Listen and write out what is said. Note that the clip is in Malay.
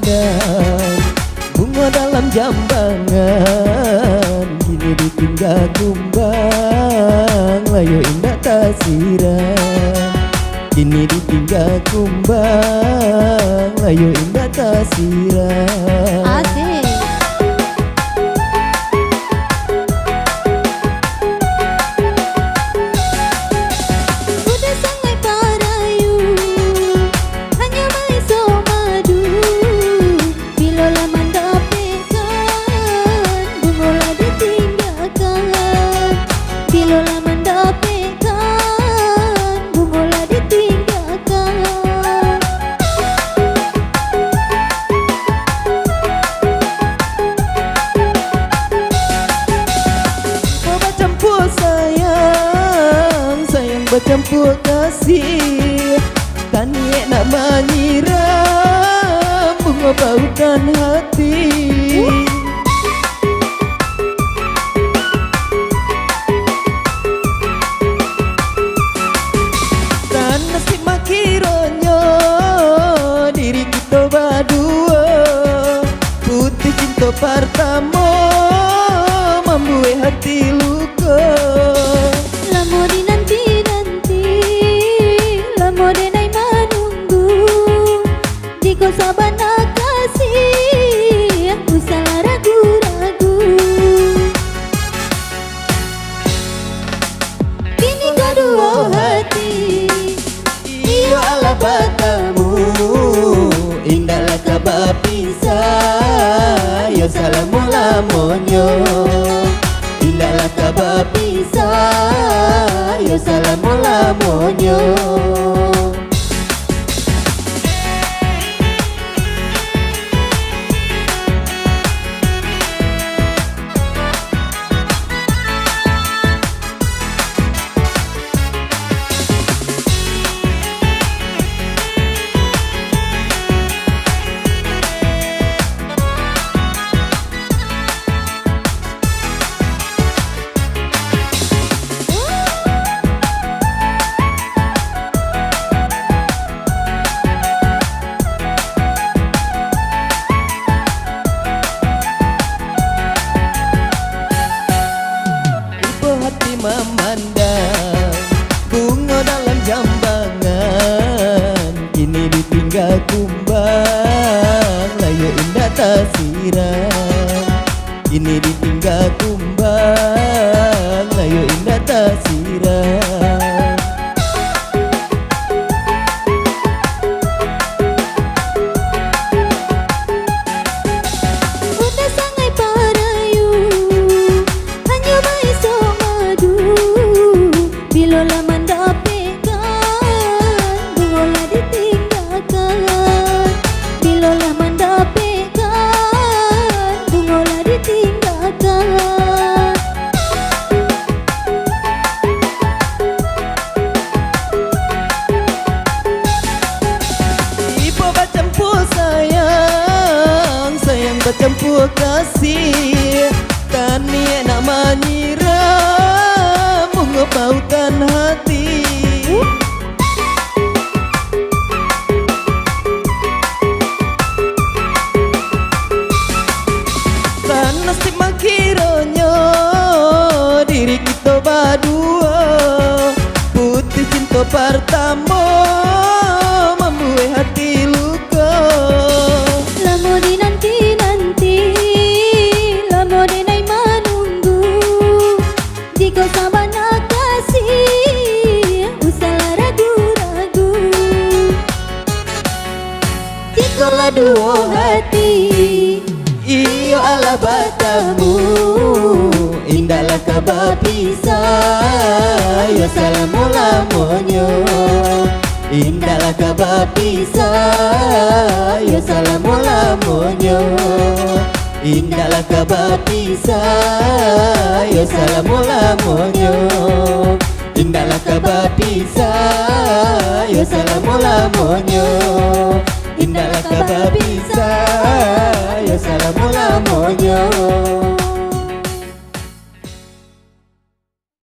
memandang bunga dalam jambangan, kini ditinggal kumbang, layu indah tak siram. Kini ditinggal kumbang, layu indah tak siram. Asik. Udah sangat parayu, hanya main somadu. Bila lama dapetkan, bungola ditinggalkan. Bila lama dapetkan, bungola ditinggalkan. Oh bercampur sayang, sayang bercampur kasih. Taniek nak menyiram, bunga baukan hati. Dan nasib makironyo, diri kita berdua. Putih cinta pertama, membuat hati luka. Lama dinanti-nanti, lama denai menunggu. Jika sabar nak kasih, aku salah ragu-ragu. Kini kedua hati, Iyo ala batamu, indahlah kabar pisah. Yo salamu lamonyo, indahlah kabar pisah. Yo salamu lamonyo. Hati memandang bunga dalam jambangan, kini ditinggal kumbang, layu indah tak siram. Kini ditinggal kumbang, layu indah tak siram. udah sangat parayu, hanya main somadu. Bila lama dapetkan, bungola ditinggalkan. Bila lama dapetkan, bungola ditinggalkan. Ibu bercampur sayang, sayang bercampur kasih. Taniek nak menyiram, bunga baukan hati. Dan nasib makironyo, diri kita berdua. Putih cinta pertama, membuat hati luka. Lama dinanti-nanti, lama denai menunggu. Jika sabar nak kasih, usahlah ragu-ragu. Jikalau dua hati, Iyo ala batamu, indahlah kabar pisah. Yo salamu lamonyo, indahlah kabar pisah. Yo salamu lamonyo, indahlah kabar pisah. Yo salamu lamonyo, indahlah kabar pisah. Yo salamu lamonyo, indahlah kabar pisah.